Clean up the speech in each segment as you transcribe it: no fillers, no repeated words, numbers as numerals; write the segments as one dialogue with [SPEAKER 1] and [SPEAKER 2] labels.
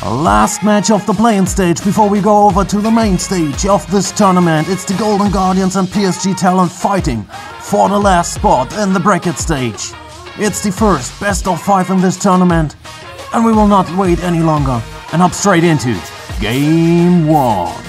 [SPEAKER 1] Last match of the play-in stage before we go over to the main stage of this tournament. It's the Golden Guardians and PSG talent fighting for the last spot in the bracket stage. It's the first best of 5 in this tournament, and we will not wait any longer and hop straight into Game 1.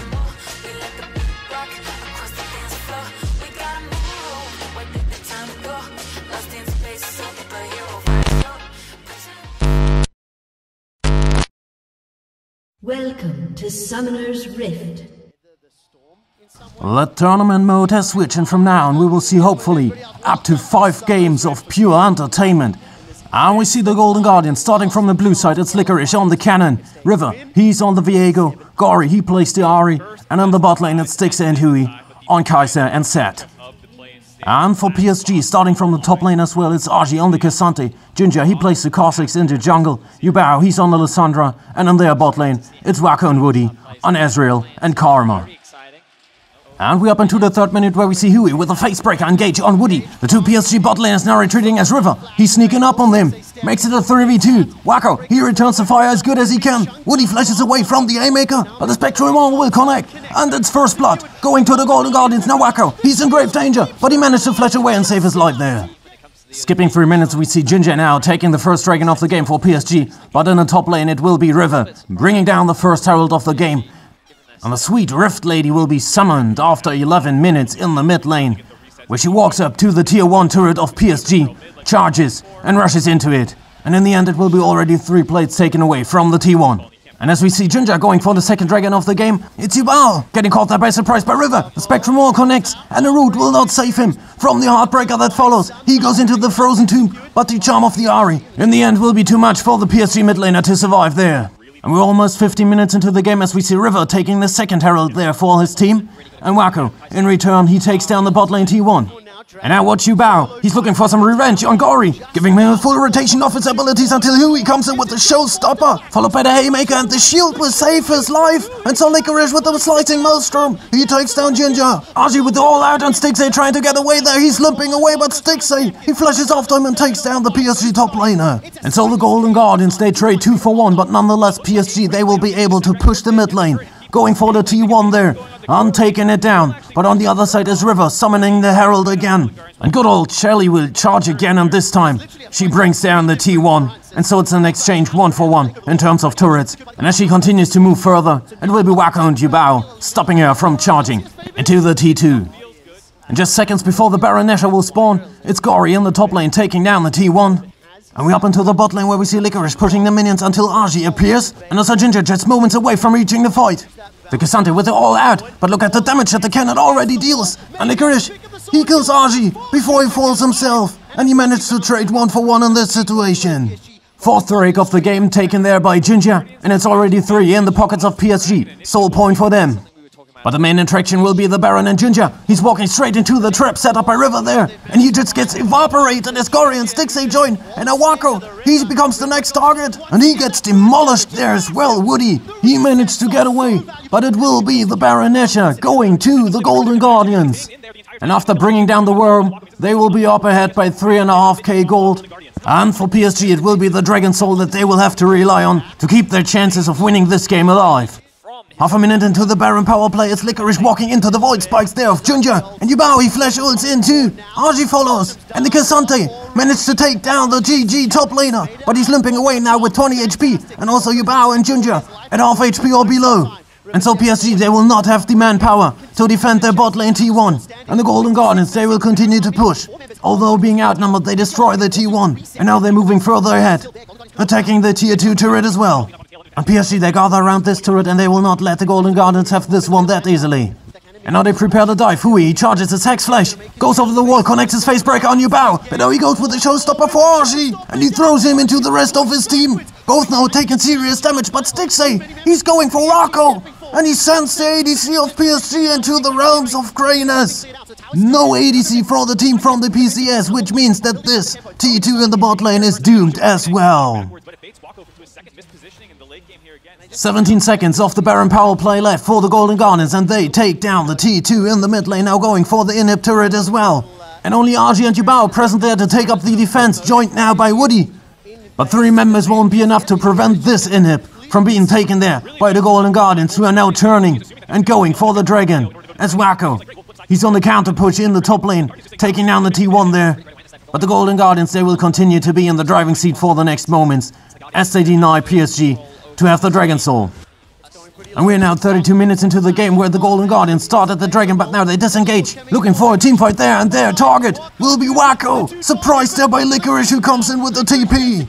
[SPEAKER 2] Welcome to Summoner's Rift.
[SPEAKER 1] The tournament mode has switched, and from now on we will see hopefully up to 5 games of pure entertainment. And we see the Golden Guardians starting from the blue side. It's Licorice on the cannon. River, he's on the Viego. Gory, he plays the Ari. And on the bot lane it's Stixer and Hui on Kaiser and Set. And for PSG, starting from the top lane as well, it's Argy on the Cassante. Ginger, he plays the Cossacks in the jungle. Yubao, he's on the Lissandra. And on their bot lane, it's Wako and Woody on Ezreal and Karma. And we're up into the 3rd minute where we see Hui with a facebreaker engage on Woody. The 2 PSG bot laners now retreating as River. He's sneaking up on them. Makes it a 3v2. Wako, he returns the fire as good as he can. Woody flashes away from the A-Maker, but the Spectral Wall will connect. And it's first blood. Going to the Golden Guardians. Now Wako, he's in grave danger, but he managed to flash away and save his life there. Skipping 3 minutes, we see Ginger now taking the first dragon of the game for PSG. But in the top lane it will be River, bringing down the first herald of the game. And the sweet Rift Lady will be summoned after 11 minutes in the mid lane, where she walks up to the tier 1 turret of PSG, charges and rushes into it. And in the end it will be already 3 plates taken away from the T1. And as we see Ginger going for the second dragon of the game, it's Yubao getting caught there by surprise by River. The Spectrum Wall connects and the root will not save him from the Heartbreaker that follows. He goes into the Frozen Tomb, but the charm of the Ari in the end will be too much for the PSG mid laner to survive there. And we're almost 15 minutes into the game as we see River taking the second herald there for his team. And Wako, in return, he takes down the bot lane T1. And now watch Yubao. He's looking for some revenge on Gory, giving him a full rotation of his abilities until Hui comes in with the showstopper, followed by the Haymaker, and the shield will save his life. And so Licorice with the slicing Maelstrom. He takes down Ginger. Argy with the all out and Stixay trying to get away there. He's limping away, but Stixay, he flashes after him and takes down the PSG top laner. And so the Golden Guardians, they trade 2 for 1, but nonetheless PSG, they will be able to push the mid lane. Going for the T1 there, and taking it down. But on the other side is River, summoning the Herald again. And good old Shelly will charge again, and this time she brings down the T1. And so it's an exchange 1 for 1 in terms of turrets. And as she continues to move further, it will be Wako and Yubao stopping her from charging into the T2. And just seconds before the Baronesha will spawn, it's Gory in the top lane taking down the T1. And we up into the bot lane where we see Licorice pushing the minions until Argy appears. And also Ginger just moments away from reaching the fight. The Cassante with it all out, but look at the damage that the cannon already deals. And Licorice, he kills Argy before he falls himself. And he managed to trade 1 for 1 in this situation. 4th break of the game taken there by Ginger. And it's already 3 in the pockets of PSG. Soul point for them. But the main attraction will be the Baron and Ginger. He's walking straight into the trap set up by River there. And he just gets evaporated as Gory and Stixay join. And Awako, he becomes the next target. And he gets demolished there as well, Woody. He managed to get away. But it will be the Baronesha going to the Golden Guardians. And after bringing down the Worm, they will be up ahead by 3.5k gold. And for PSG, it will be the Dragon Soul that they will have to rely on to keep their chances of winning this game alive. Half a minute into the Baron power play, it's Licorice walking into the void spikes there of Ginger. And Yubao, he flash ults in too. Argy follows. And the Cassante managed to take down the GG top laner. But he's limping away now with 20 HP. And also Yubao and Ginger at half HP or below. And so PSG, they will not have the manpower to defend their bot lane T1. And the Golden Guardians, they will continue to push. Although being outnumbered, they destroy the T1. And now they're moving further ahead, attacking the tier 2 turret as well. And PSG, they gather around this turret and they will not let the Golden Guardians have this one that easily. And now they prepare the dive. Hui, he charges his Hex Flash, goes over the wall, connects his Facebreaker on Yubao. But now he goes with the Showstopper for Argy, and he throws him into the rest of his team. Both now taking serious damage, but Stixay, he's going for Wako. And he sends the ADC of PSG into the realms of greyness. No ADC for the team from the PCS, which means that this T2 in the bot lane is doomed as well. 17 seconds of the Baron power play left for the Golden Guardians, and they take down the T2 in the mid lane, now going for the inhib turret as well. And only Argy and Yubao present there to take up the defense, joined now by Woody. But 3 members won't be enough to prevent this inhib. from being taken there by the Golden Guardians, who are now turning and going for the Dragon. As Wacko, he's on the counter push in the top lane, taking down the T1 there. But the Golden Guardians, they will continue to be in the driving seat for the next moments, as they deny PSG to have the Dragon Soul. And we're now 32 minutes into the game, where the Golden Guardians started the Dragon, but now they disengage, looking for a teamfight there, and their target will be Wacko, surprised there by Licorice, who comes in with the TP.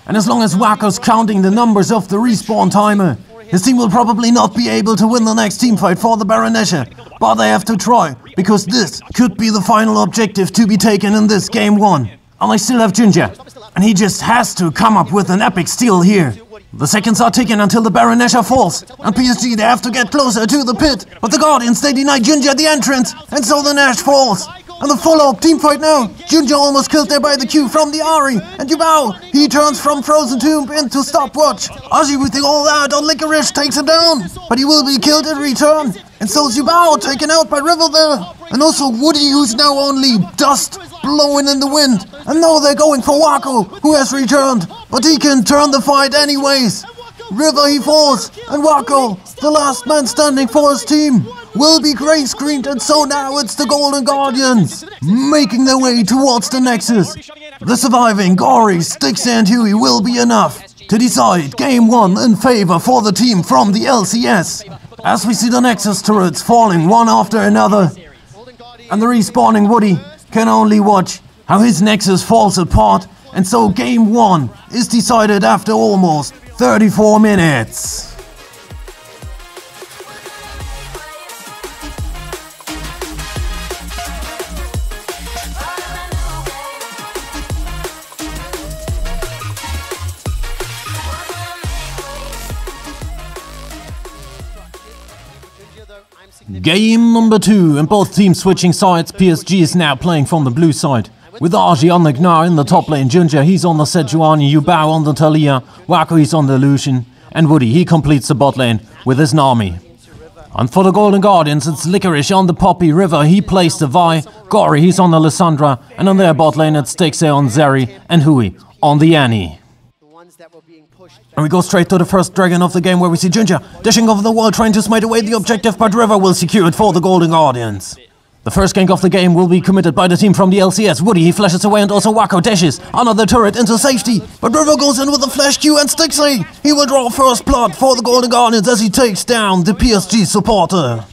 [SPEAKER 1] And as long as Wacko's counting the numbers of the respawn timer, his team will probably not be able to win the next teamfight for the Baronesha, but they have to try, because this could be the final objective to be taken in this game 1. And they still have Ginger, and he just has to come up with an epic steal here. The seconds are ticking until the Baronesha falls, and PSG, they have to get closer to the pit, but the Guardians, they deny Ginger the entrance, and so the Nash falls. And the follow-up teamfight now. Ginger almost killed there by the Q from the Ari. And Yubao, he turns from Frozen Tomb into Stopwatch. Aji with the all out on Licorice takes him down, but he will be killed in return. And so is Yubao taken out by River there. And also Woody, who's now only dust blowing in the wind. And now they're going for Wacko, who has returned, but he can turn the fight anyways. River, he falls, and Wacko, the last man standing for his team, will be grey screened, and so now it's the Golden Guardians making their way towards the Nexus. The surviving Gory, Styx and Huey will be enough to decide game 1 in favor for the team from the LCS. As we see the Nexus turrets falling one after another, and the respawning Woody can only watch how his Nexus falls apart, and so game 1 is decided after almost 34 minutes. Game number 2, and both teams switching sides. PSG is now playing from the blue side, with Arji on the Gnar in the top lane. Ginger, he's on the Sejuani, Yubao on the Talia, Wacko, he's on the Lucian, and Woody, he completes the bot lane with his Nami. And for the Golden Guardians, it's Licorice on the Poppy, River, he plays the Vi, Gory, he's on the Lissandra, and on their bot lane it's Stixer on Zeri, and Hui on the Annie. And we go straight to the first Dragon of the game, where we see Ginger dashing over the wall, trying to smite away the objective, but River will secure it for the Golden Guardians. The first gank of the game will be committed by the team from the LCS. Woody, he flashes away, and also Wacko dashes under the turret into safety. But River goes in with a flash Q, and Stixie, he will draw first blood for the Golden Guardians as he takes down the PSG supporter.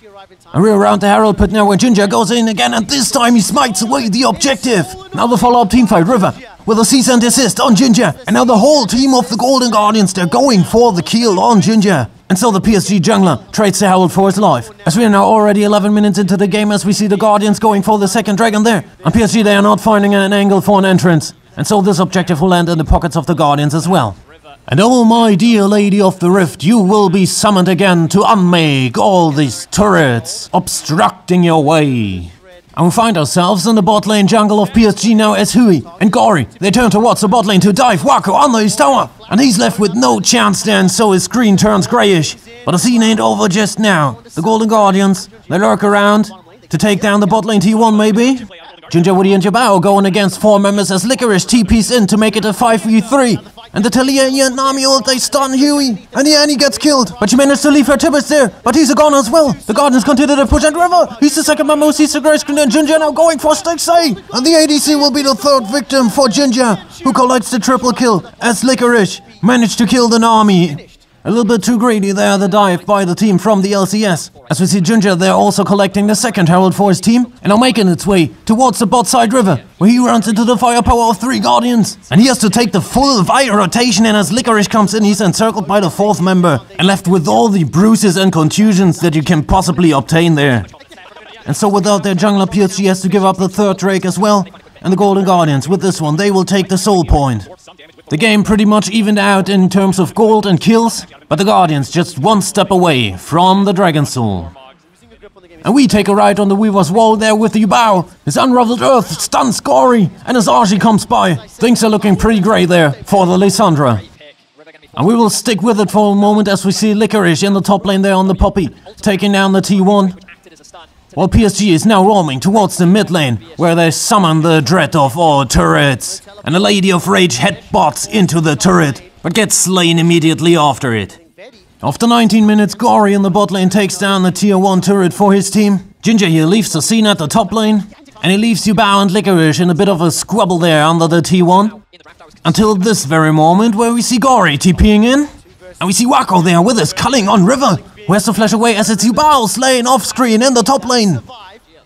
[SPEAKER 1] And we're around the Herald pit now, where Ginger goes in again, and this time he smites away the objective. Now the follow-up teamfight, River with a cease and desist on Ginger. And now the whole team of the Golden Guardians, they're going for the kill on Ginger. And so the PSG jungler trades the Herald for his life. As we are now already 11 minutes into the game, as we see the Guardians going for the second Dragon there. And PSG, they are not finding an angle for an entrance. And so this objective will land in the pockets of the Guardians as well. And oh my dear Lady of the Rift, you will be summoned again to unmake all these turrets obstructing your way. And we find ourselves in the bot lane jungle of PSG now, as Hui and Gory, they turn towards the bot lane to dive Wacko under his tower. And he's left with no chance then, so his screen turns greyish. But the scene ain't over just now. The Golden Guardians, they lurk around to take down the bot lane T1 maybe. Ginger, Woody and Jabao going against 4 members as Licorice TP's in to make it a 5v3. And the Talia and Nami ult, they stun Huey, and the Annie gets killed. But she managed to leave her Tibbets there, but he's a goner as well. The Guardians continue to push, and River, he's the second man most, he's the great screen, and Ginger now going for Stixie. And the ADC will be the third victim for Ginger, who collects the triple kill as Licorice managed to kill the Nami. A little bit too greedy there, the dive by the team from the LCS. As we see Ginger, they're also collecting the second Herald for his team, and are making its way towards the bot side River, where he runs into the firepower of 3 Guardians. And he has to take the full fire rotation, and as Licorice comes in, he's encircled by the 4th member, and left with all the bruises and contusions that you can possibly obtain there. And so without their jungler, PSG has to give up the 3rd Drake as well, and the Golden Guardians, with this one, they will take the soul point. The game pretty much evened out in terms of gold and kills, but the Guardians just one step away from the Dragon Soul. And we take a ride on the Weaver's Wall there with Yubao. His Unraveled Earth stuns Gory, and as Archie comes by, things are looking pretty grey there for the Lissandra. And we will stick with it for a moment as we see Licorice in the top lane there on the Poppy, taking down the T1. While PSG is now roaming towards the mid lane, where they summon the dread of all turrets. And the Lady of Rage headbutts into the turret, but gets slain immediately after it. After 19 minutes, Gory in the bot lane takes down the tier 1 turret for his team. Ginger here leaves the scene at the top lane, and he leaves Yubao and Licorice in a bit of a squabble there under the T1. Until this very moment where we see Gory TPing in, and we see Wako there with his culling on River, who has to flash away as it's Yubao slain off screen in the top lane.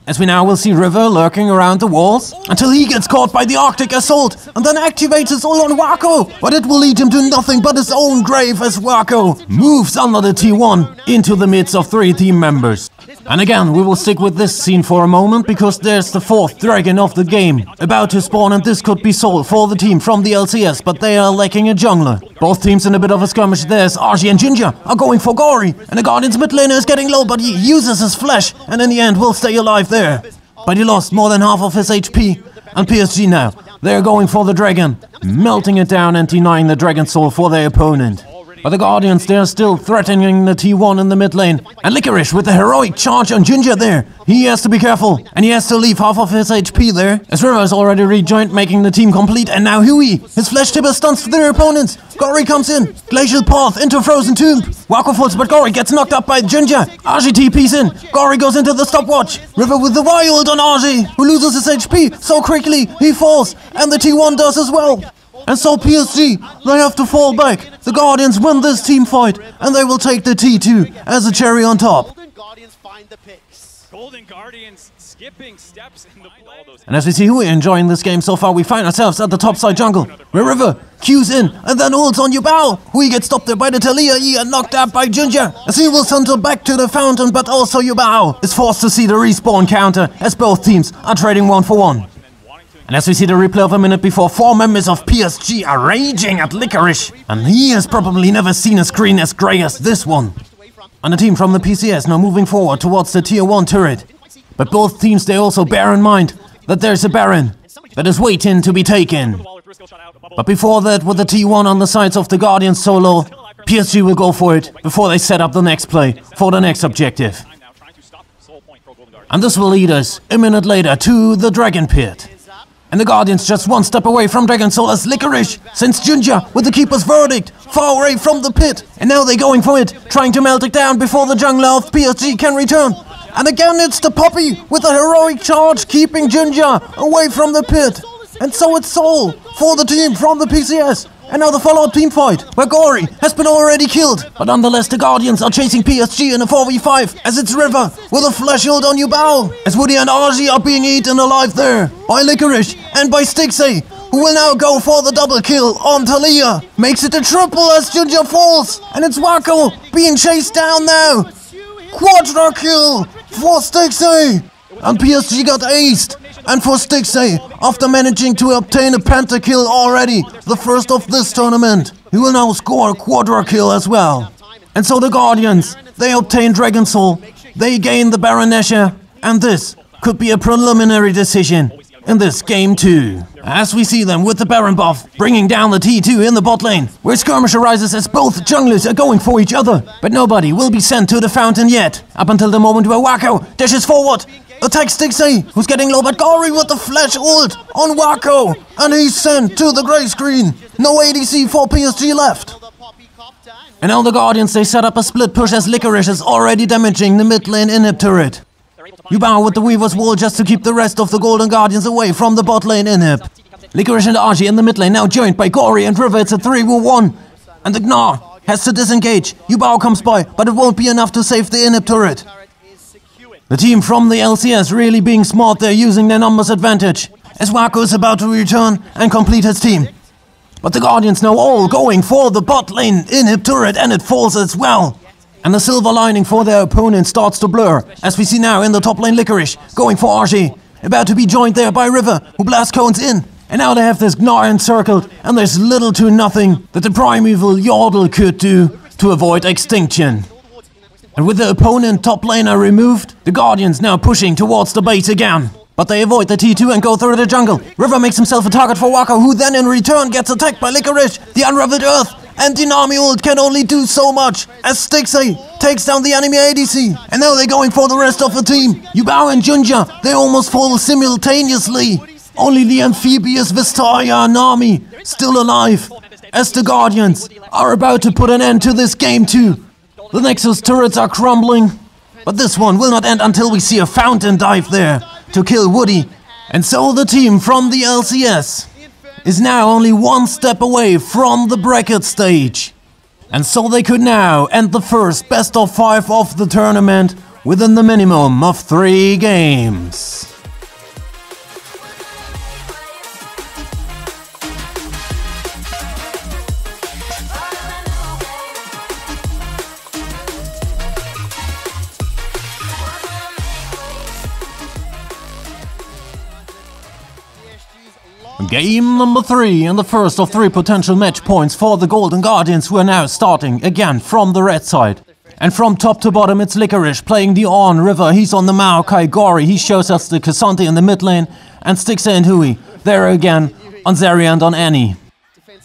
[SPEAKER 1] As we now will see River lurking around the walls, until he gets caught by the Arctic Assault, and then activates his ult on Wako, but it will lead him to nothing but his own grave as Wako moves under the T1 into the midst of 3 team members. And again, we will stick with this scene for a moment, because there's the 4th dragon of the game about to spawn, and this could be sold for the team from the LCS, but they are lacking a jungler. Both teams in a bit of a skirmish. There's RG and Ginger are going for Gory, and the Guardian's mid laner is getting low, but he uses his flash, and in the end will stay alive there. But he lost more than half of his HP, and PSG now, they're going for the dragon, melting it down and denying the dragon soul for their opponent. But the Guardians, they're still threatening the T1 in the mid lane. And Licorice with the heroic charge on Ginger there. He has to be careful, and he has to leave half of his HP there. As River is already rejoined, making the team complete. And now Huey, his flash tipper stunts their opponents. Gory comes in, Glacial Path into Frozen Tomb. Wako falls, but Gory gets knocked up by Ginger. RG TP's in, Gory goes into the stopwatch. River with the wild on RG, who loses his HP so quickly, he falls. And the T1 does as well. And so PSG, they have to fall back. The Guardians win this team fight, and they will take the T2 as a cherry on top.
[SPEAKER 3] Golden Guardians skipping steps in the
[SPEAKER 1] and as we see Hui enjoying this game so far, we find ourselves at the top side jungle, where River cues in and then ults on Yubao. Hui gets stopped there by the Talia E and knocked out by Ginger, as he will send her back to the fountain, but also Yubao is forced to see the respawn counter, as both teams are trading 1 for 1. And as we see the replay of a minute before, 4 members of PSG are raging at Licorice, and he has probably never seen a screen as grey as this one. And the team from the PCS now moving forward towards the tier 1 turret. But both teams, they also bear in mind that there's a Baron that is waiting to be taken. But before that, with the T1 on the sides of the Guardians solo, PSG will go for it before they set up the next play for the next objective. And this will lead us a minute later to the Dragon Pit. And the Guardians just 1 step away from Dragon Soul as Licorice sends Ginger with the Keeper's Verdict far away from the pit. And now they're going for it, trying to melt it down before the jungler of PSG can return. And again it's the Poppy with a heroic charge, keeping Ginger away from the pit. And so it's Soul for the team from the PCS. And now the follow-up team fight, where Gory has been already killed. But nonetheless, the Guardians are chasing PSG in a 4v5, as it's River with a flash ult on Yubao. As Woody and RG are being eaten alive there by Licorice and by Stixay, who will now go for the double kill on Talia. Makes it a triple as Ginger falls, and it's Wako being chased down now. Quadra kill for Stixay, and PSG got aced. And for Stixay, after managing to obtain a pentakill already, the first of this tournament, he will now score a quadra kill as well. And so the Guardians, they obtain Dragon Soul, they gain the Baron Nashor, and this could be a preliminary decision in this game 2. As we see them with the Baron buff, bringing down the T2 in the bot lane, where skirmish arises as both junglers are going for each other. But nobody will be sent to the fountain yet, up until the moment where Wako dashes forward, attacks Stixay, who's getting low, but Gory with the flash ult on Wako, and he's sent to the grey screen. No ADC for PSG left. And now the Guardians, they set up a split push as Licorice is already damaging the mid lane inhib turret. Yubao with the Weaver's Wall just to keep the rest of the Golden Guardians away from the bot lane inhib. Licorice and RG in the mid lane now joined by Gory and River. It's a 3v1, and the Gnar has to disengage. Yubao comes by, but it won't be enough to save the inhib turret. The team from the LCS really being smart there, using their numbers advantage, as Wako is about to return and complete his team. But the Guardians now all going for the bot lane inhib turret, and it falls as well. And the silver lining for their opponent starts to blur, as we see now in the top lane Licorice going for RG, about to be joined there by River, who blast cones in. And now they have this Gnar encircled, and there's little to nothing that the primeval Yordle could do to avoid extinction. And with the opponent top laner removed, the Guardians now pushing towards the base again. But they avoid the T2 and go through the jungle. River makes himself a target for Wako, who then in return gets attacked by Licorice. The Unraveled Earth and Dynami ult can only do so much, as Stixay takes down the enemy ADC. And now they're going for the rest of the team. Yubao and Ginger, they almost fall simultaneously. Only the amphibious Vistaya Nami still alive, as the Guardians are about to put an end to this game 2. The Nexus turrets are crumbling. But this one will not end until we see a fountain dive there to kill Woody. And so the team from the LCS is now only one step away from the bracket stage. And so they could now end the first best of 5 of the tournament within the minimum of 3 games. Game number 3 and the first of 3 potential match points for the Golden Guardians, who are now starting again from the red side. And from top to bottom it's Licorice playing the On River, he's on the Maokai Gory, he shows us the Cassante in the mid lane, and Stixxay and Hui there again on Zeri and on Annie.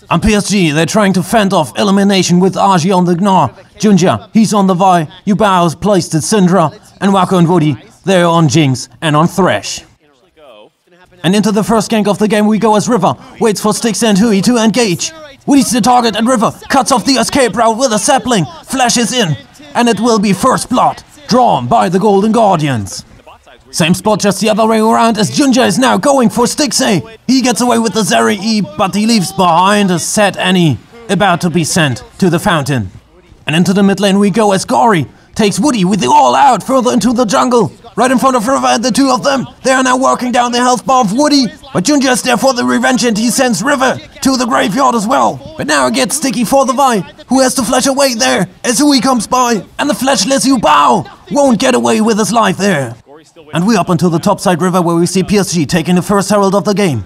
[SPEAKER 1] On PSG they're trying to fend off elimination with Argy on the Gnar, Junja he's on the Vi, Yubao's placed at Syndra, and Wako and Woody they're on Jinx and on Thresh. And into the first gank of the game we go as River waits for Stixxay and Hui to engage. Woody's the target and River cuts off the escape route with a sapling, flashes in, and it will be first blood, drawn by the Golden Guardians. Same spot just the other way around as Junja is now going for Stixxay. He gets away with the Zeri E, but he leaves behind a sad Annie, about to be sent to the fountain. And into the mid lane we go as Gory takes Woody with the all out further into the jungle. Right in front of River and the two of them. They are now working down the health bar of Woody. But Junja is there for the revenge and he sends River to the graveyard as well. But now it gets sticky for the Vi, who has to flash away there as Hui comes by. And the flashless Yubao won't get away with his life there. And we up onto the topside river where we see PSG taking the first herald of the game.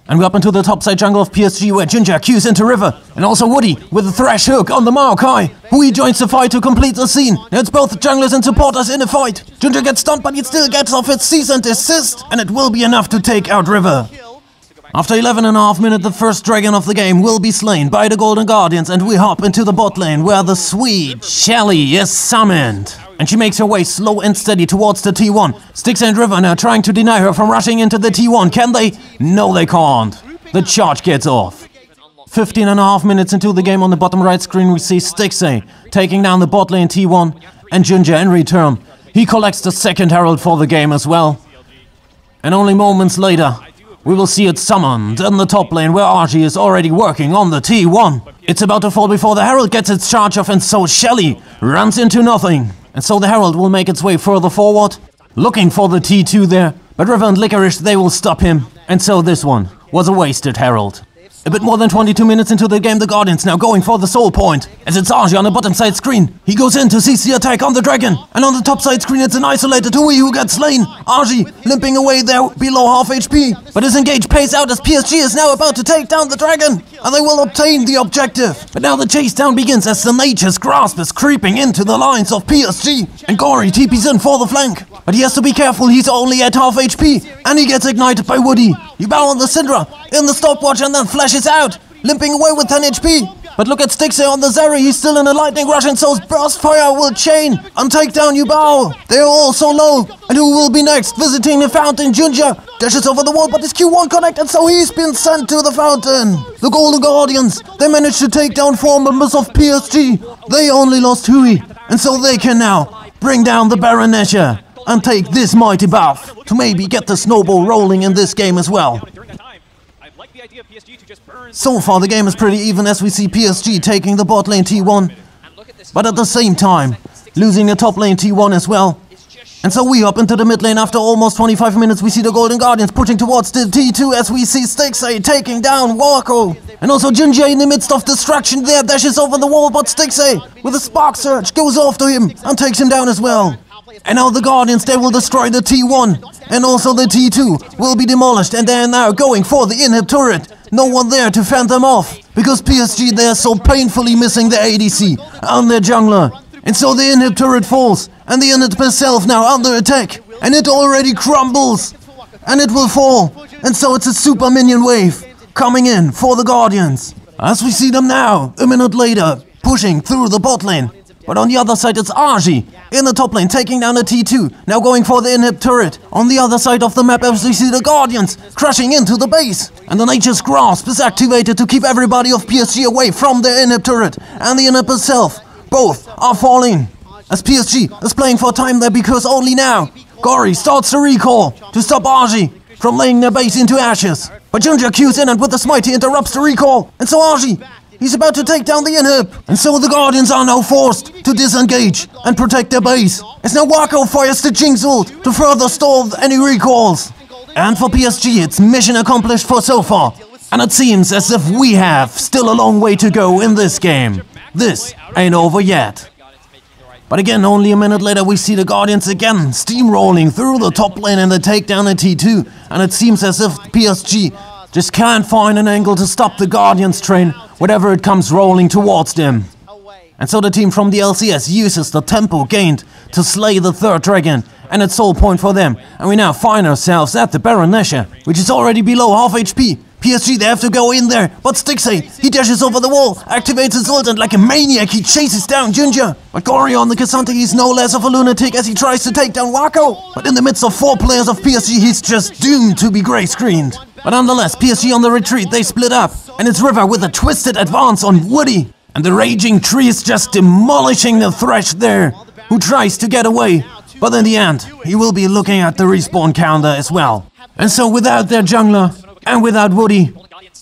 [SPEAKER 1] And we're up into the topside jungle of PSG where Junja queues into River. And also Woody with the Thresh hook on the Maokai. Hui joins the fight to complete the scene. Now it's both junglers and supporters in a fight. Junja gets stunned but it still gets off its cease and desist. And it will be enough to take out River. After 11.5 minutes, the first dragon of the game will be slain by the Golden Guardians. And we hop into the bot lane where the sweet Shelly is summoned. And she makes her way slow and steady towards the T1. Stixxay and River now trying to deny her from rushing into the T1. Can they? No, they can't. The charge gets off. 15.5 minutes into the game on the bottom right screen we see Stixxay taking down the bot lane T1. And Junja in return, he collects the second herald for the game as well. And only moments later, we will see it summoned in the top lane where Argy is already working on the T1. It's about to fall before the herald gets its charge off and so Shelly runs into nothing. And so the herald will make its way further forward, looking for the T2 there, but River and Licorice, they will stop him. And so this one was a wasted herald. A bit more than 22 minutes into the game, the Guardians now going for the soul point. As it's Argy on the bottom side screen. He goes in to seize the attack on the dragon. And on the top side screen it's an isolated Hui who gets slain. Argy limping away there below half HP. But his engage pays out as PSG is now about to take down the dragon. And they will obtain the objective. But now the chase down begins as the Nature's Grasp is creeping into the lines of PSG. And Gory TP's in for the flank. But he has to be careful, he's only at half HP. And he gets ignited by Woody. Yubao on the Syndra in the stopwatch and then flashes out, limping away with 10 HP. But look at Stixxay on the Zeri, he's still in a lightning rush and so Burst Fire will chain and take down Yubao. They are all so low. And who will be next? Visiting the fountain, Junja dashes over the wall but his Q1 connected so he's been sent to the fountain. The Golden Guardians, they managed to take down 4 members of PSG. They only lost Hui and so they can now bring down the Baronesha and take this mighty buff to maybe get the snowball rolling in this game as well. So far the game is pretty even as we see PSG taking the bot lane T1, but at the same time losing the top lane T1 as well. And so we hop into the mid lane after almost 25 minutes. We see the Golden Guardians pushing towards the T2 as we see Stixxay taking down Wako. And also Junja in the midst of destruction there dashes over the wall, but Stixxay with a spark surge goes after him and takes him down as well. And now the Guardians, they will destroy the T1 and also the T2 will be demolished and they are now going for the inhib turret. No one there to fend them off because PSG, they are so painfully missing their ADC and their jungler. And so the inhib turret falls and the inhib herself now under attack and it already crumbles and it will fall. And so it's a super minion wave coming in for the Guardians. As we see them now, a minute later, pushing through the bot lane. But on the other side it's Argy in the top lane taking down the T2, now going for the inhib turret. On the other side of the map as we see the Guardians crashing into the base. And the Nature's Grasp is activated to keep everybody of PSG away from the inhib turret. And the inhib herself Both are falling, as PSG is playing for time there because only now Gory starts the recall to stop RG from laying their base into ashes. But Junja cues in and with the smite he interrupts the recall, and so RG, he's about to take down the inhib, and so the Guardians are now forced to disengage and protect their base, as now Wako fires the Jinx ult to further stall any recalls. And for PSG it's mission accomplished for so far, and it seems as if we have still a long way to go in this game. This ain't over yet. But again, only a minute later we see the Guardians again steamrolling through the top lane and they take down a T2, and it seems as if PSG just can't find an angle to stop the Guardians train whenever it comes rolling towards them. And so the team from the LCS uses the tempo gained to slay the third dragon, and it's sole point for them, and we now find ourselves at the Baron Nashor, which is already below half HP. PSG, they have to go in there, but Stixxay, he dashes over the wall, activates his ult, and like a maniac he chases down Junja. But Gory on the Cassandra, he's no less of a lunatic as he tries to take down Wako. But in the midst of 4 players of PSG, he's just doomed to be grey screened. But nonetheless, PSG on the retreat, they split up, and it's River with a twisted advance on Woody. And the Raging Tree is just demolishing the Thresh there, who tries to get away. But in the end, he will be looking at the respawn counter as well. And so without their jungler, and without Woody,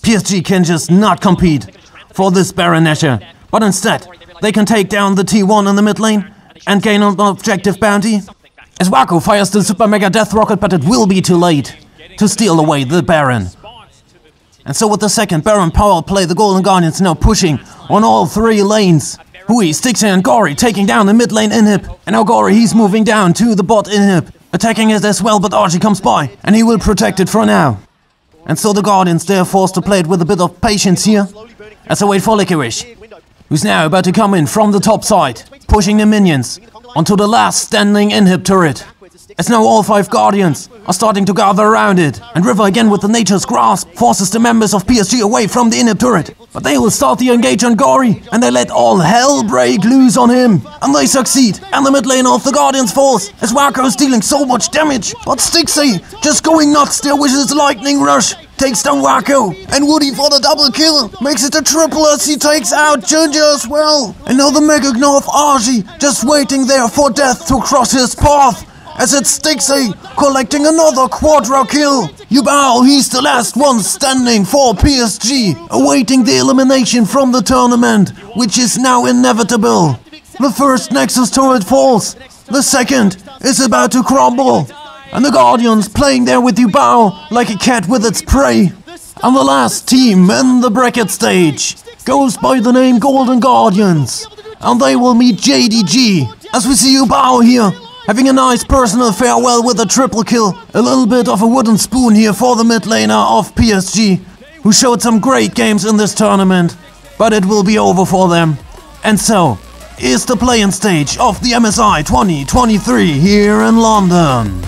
[SPEAKER 1] PSG can just not compete for this Baron Nashor. But instead, they can take down the T1 in the mid lane and gain an objective bounty. As Wako fires the Super Mega Death Rocket, but it will be too late to steal away the Baron. And so with the second Baron power play, the Golden Guardians now pushing on all 3 lanes. Hui, Stixxay and Gory taking down the mid lane inhib. And now Gory, he's moving down to the bot inhib, attacking it as well, but Archie comes by and he will protect it for now. And so the Guardians, they are forced to play it with a bit of patience here, as they wait for Licorice, who's now about to come in from the top side, pushing the minions onto the last standing inhib turret. As now all 5 Guardians are starting to gather around it, and River again with the Nature's Grasp forces the members of PSG away from the inhib turret. But they will start the engage on Gory, and they let all hell break loose on him. And they succeed, and the mid lane of the Guardians falls, as Wako is dealing so much damage. But Stixxay, just going nuts there with his lightning rush, takes down Wako, and Woody for the double kill, makes it a triple as he takes out Junja as well. And now the Mega Gnaw of Argy, just waiting there for death to cross his path, as it's Stixxay collecting another quadra kill. Yubao, he's the last one standing for PSG, awaiting the elimination from the tournament, which is now inevitable. The first Nexus turret falls, the second is about to crumble, and the Guardians playing there with Yubao like a cat with its prey. And the last team in the bracket stage goes by the name Golden Guardians, and they will meet JDG, as we see Yubao here having a nice personal farewell with a triple kill. A little bit of a wooden spoon here for the mid laner of PSG, who showed some great games in this tournament, but it will be over for them. And so is the play-in stage of the MSI 2023 here in London.